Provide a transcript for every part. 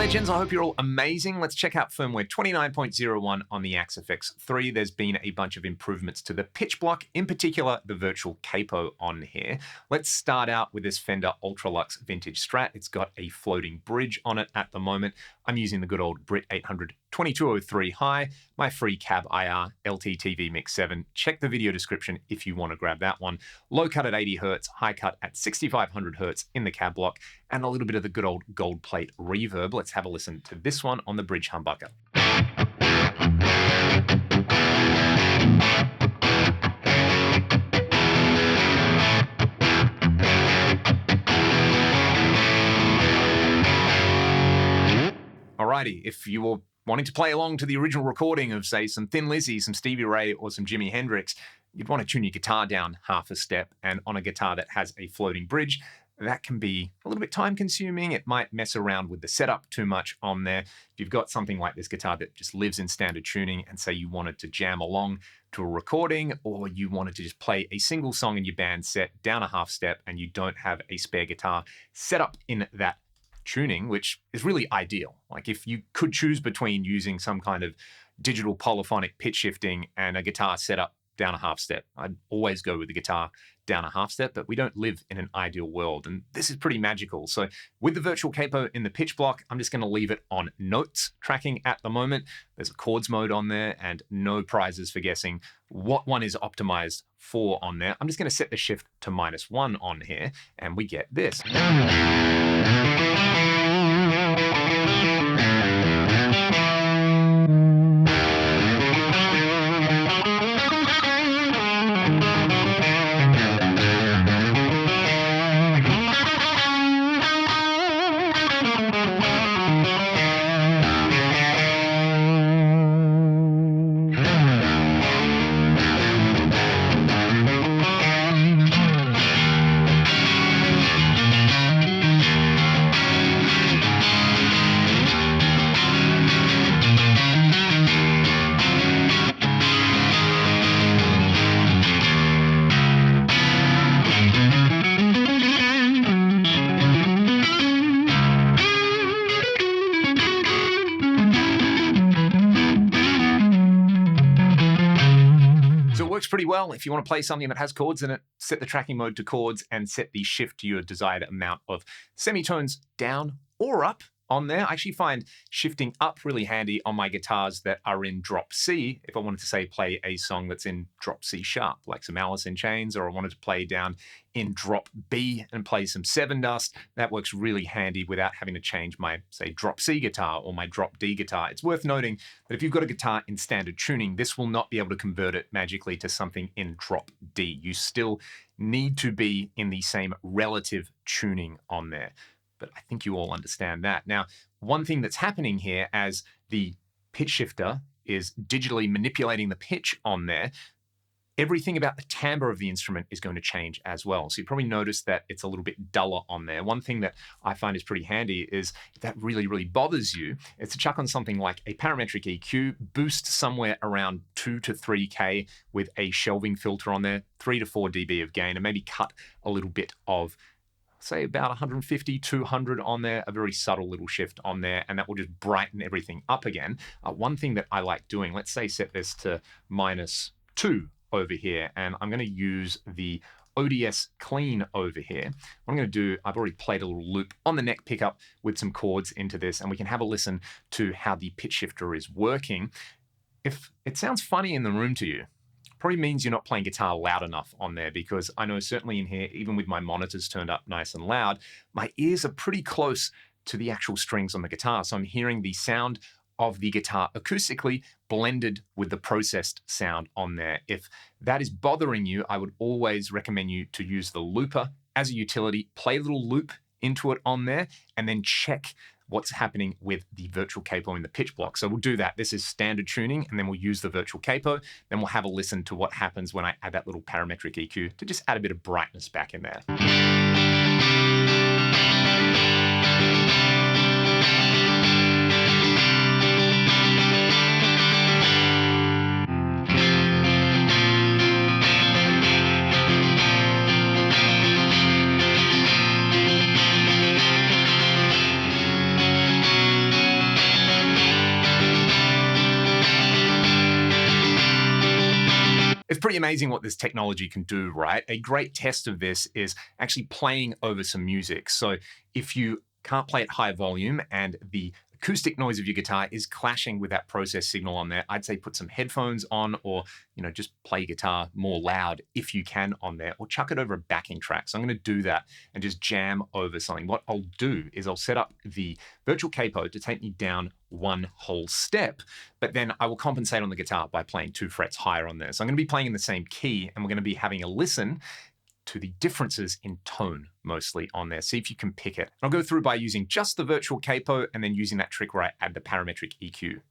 legends, I hope you're all amazing. Let's check out firmware 29.01 on the Axe-FX 3. There's been a bunch of improvements to the pitch block, in particular the virtual capo on here. Let's start out with this Fender Ultralux Vintage Strat. It's got a floating bridge on it at the moment. I'm using the good old Brit 800 2203 high, my free cab IR LTTV Mix 7. Check the video description if you want to grab that one. Low cut at 80 Hz, high cut at 6500 Hz in the cab block, and a little bit of the good old gold plate reverb. Let's have a listen to this one on the bridge humbucker. Alrighty, if you were wanting to play along to the original recording of, say, some Thin Lizzy, some Stevie Ray, or some Jimi Hendrix, you'd want to tune your guitar down half a step. And on a guitar that has a floating bridge, that can be a little bit time-consuming. It might mess around with the setup too much on there. If you've got something like this guitar that just lives in standard tuning, and say you wanted to jam along to a recording, or you wanted to just play a single song in your band set down a half step, and you don't have a spare guitar set up in that tuning, which is really ideal. Like if you could choose between using some kind of digital polyphonic pitch shifting and a guitar set up down a half step, I'd always go with the guitar down a half step, but we don't live in an ideal world, and this is pretty magical. So with the virtual capo in the pitch block, I'm just going to leave it on notes tracking at the moment. There's a chords mode on there and no prizes for guessing what one is optimized for on there. I'm just going to set the shift to -1 on here, and we get this. Works pretty well. If you want to play something that has chords in it, set the tracking mode to chords and set the shift to your desired amount of semitones down or up on there. I actually find shifting up really handy on my guitars that are in drop C. If I wanted to, say, play a song that's in drop C sharp, like some Alice in Chains, or I wanted to play down in drop B and play some Seven Dust, that works really handy without having to change my, say, drop C guitar or my drop D guitar. It's worth noting that if you've got a guitar in standard tuning, this will not be able to convert it magically to something in drop D. You still need to be in the same relative tuning on there. But I think you all understand that. Now, one thing that's happening here as the pitch shifter is digitally manipulating the pitch on there, everything about the timbre of the instrument is going to change as well. So you probably noticed that it's a little bit duller on there. One thing that I find is pretty handy is if that really, really bothers you, is to chuck on something like a parametric EQ, boost somewhere around 2 to 3K with a shelving filter on there, 3 to 4 dB of gain, and maybe cut a little bit of, say, about 150, 200 on there, a very subtle little shift on there, and that will just brighten everything up again. One thing that I like doing, let's say set this to -2 over here, and I'm going to use the ODS clean over here. What I'm going to do, I've already played a little loop on the neck pickup with some chords into this, and we can have a listen to how the pitch shifter is working. If it sounds funny in the room to you, probably means you're not playing guitar loud enough on there, because I know certainly in here, even with my monitors turned up nice and loud, my ears are pretty close to the actual strings on the guitar. So I'm hearing the sound of the guitar acoustically blended with the processed sound on there. If that is bothering you, I would always recommend you to use the looper as a utility, play a little loop into it on there, and then check what's happening with the virtual capo in the pitch block. So we'll do that. This is standard tuning, and then we'll use the virtual capo. Then we'll have a listen to what happens when I add that little parametric EQ to just add a bit of brightness back in there. It's pretty amazing what this technology can do, right? A great test of this is actually playing over some music. So if you can't play at high volume and the acoustic noise of your guitar is clashing with that process signal on there, I'd say put some headphones on, or just play guitar more loud if you can on there, or chuck it over a backing track. So I'm going to do that and just jam over something. What I'll do is I'll set up the virtual capo to take me down one whole step, but then I will compensate on the guitar by playing 2 frets higher on there. So I'm going to be playing in the same key, and we're going to be having a listen to the differences in tone mostly on there. See if you can pick it. I'll go through by using just the virtual capo and then using that trick where I add the parametric EQ.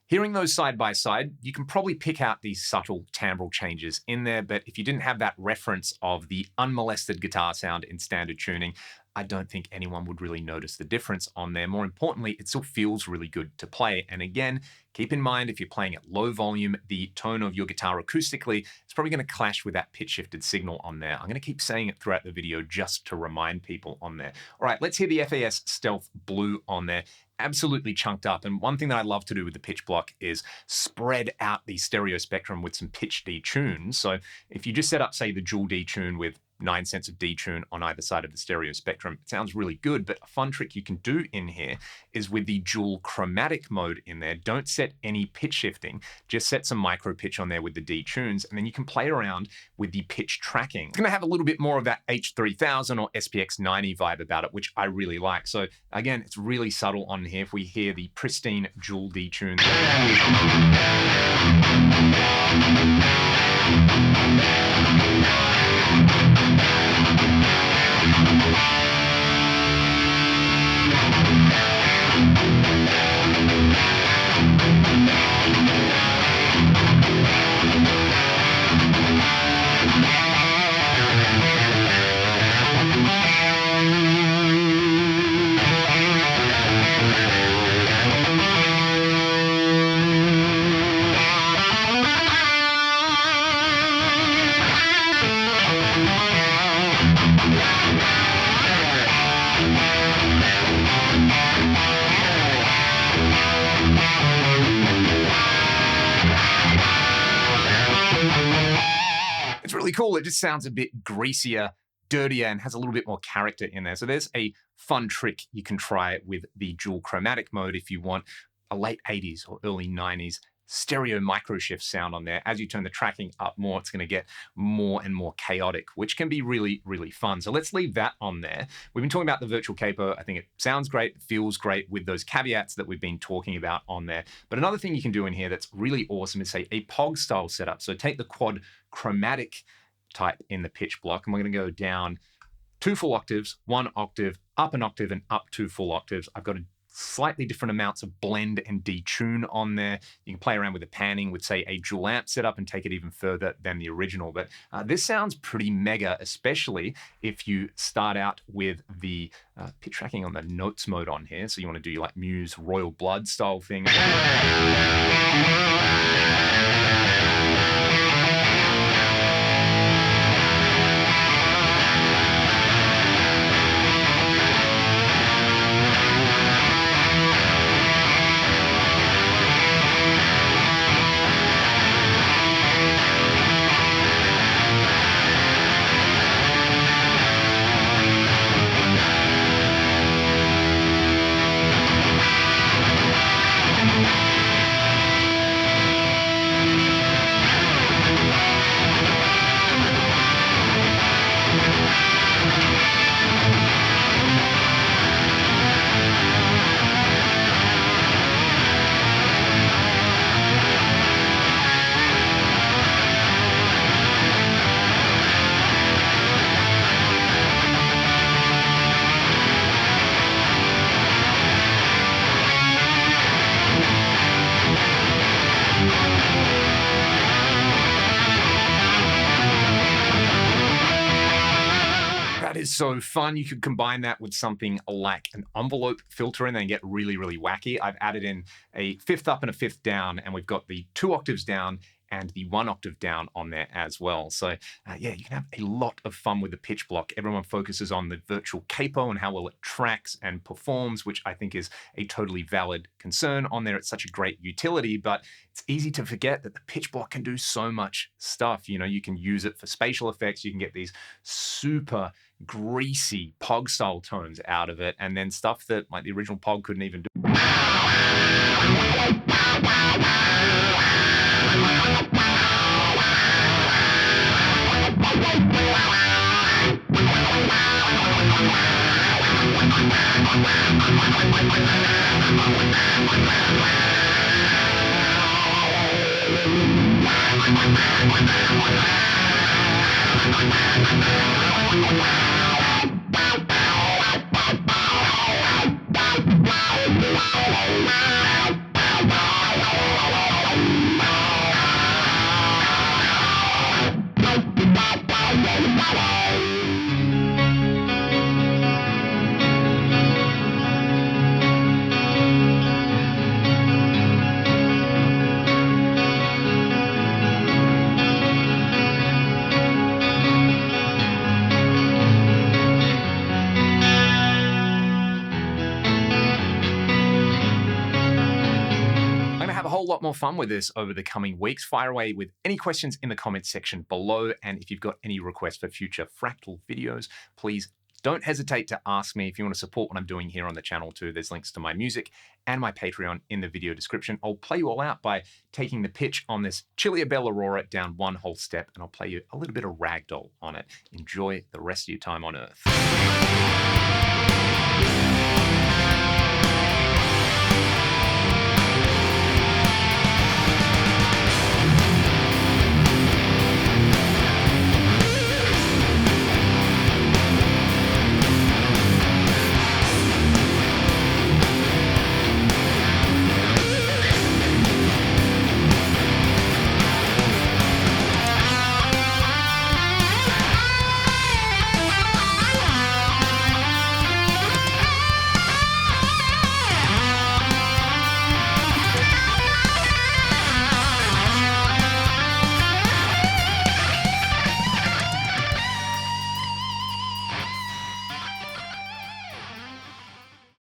Hearing those side by side, you can probably pick out these subtle timbral changes in there, but if you didn't have that reference of the unmolested guitar sound in standard tuning, I don't think anyone would really notice the difference on there. More importantly, it still feels really good to play. And again, keep in mind, if you're playing at low volume, the tone of your guitar acoustically is probably going to clash with that pitch shifted signal on there. I'm going to keep saying it throughout the video just to remind people on there. All right, let's hear the FAS Stealth Blue on there. Absolutely chunked up. And one thing that I love to do with the pitch block is spread out the stereo spectrum with some pitch detunes. So if you just set up, say, the dual detune with 9 cents of detune on either side of the stereo spectrum, it sounds really good. But a fun trick you can do in here is with the dual chromatic mode in there, don't set any pitch shifting, just set some micro pitch on there with the detunes, and then you can play around with the pitch tracking. It's going to have a little bit more of that H3000 or SPX90 vibe about it, which I really like. So again, it's really subtle on here. If we hear the pristine dual detune, really cool. It just sounds a bit greasier, dirtier, and has a little bit more character in there. So there's a fun trick you can try with the dual chromatic mode if you want a late 80s or early 90s stereo micro shift sound on there. As you turn the tracking up more, it's going to get more and more chaotic, which can be really, really fun. So let's leave that on there. We've been talking about the virtual capo. I think it sounds great, feels great with those caveats that we've been talking about on there. But another thing you can do in here that's really awesome is, say, a POG style setup. So take the quad chromatic type in the pitch block, and we're going to go down 2 full octaves, 1 octave, up an octave, and up 2 full octaves. I've got a slightly different amounts of blend and detune on there. You can play around with the panning with, say, a dual amp setup and take it even further than the original. But this sounds pretty mega, especially if you start out with the pitch tracking on the notes mode on here. So you want to do like Muse Royal Blood style thing. is so fun. You could combine that with something like an envelope filter and then get really, really wacky. I've added in a fifth up and a fifth down, and we've got the 2 octaves down and the 1 octave down on there as well. So yeah, you can have a lot of fun with the pitch block. Everyone focuses on the virtual capo and how well it tracks and performs, which I think is a totally valid concern on there. It's such a great utility, but it's easy to forget that the pitch block can do so much stuff. You know, you can use it for spatial effects. You can get these super greasy POG style tones out of it, and then stuff that like the original POG couldn't even do. Lot more fun with this over the coming weeks. Fire away with any questions in the comments section below, and if you've got any requests for future fractal videos, please don't hesitate to ask me. If you want to support what I'm doing here on the channel too, there's links to my music and my Patreon in the video description. I'll play you all out by taking the pitch on this Chilia Bell Aurora down one whole step, and I'll play you a little bit of ragdoll on it. Enjoy the rest of your time on Earth.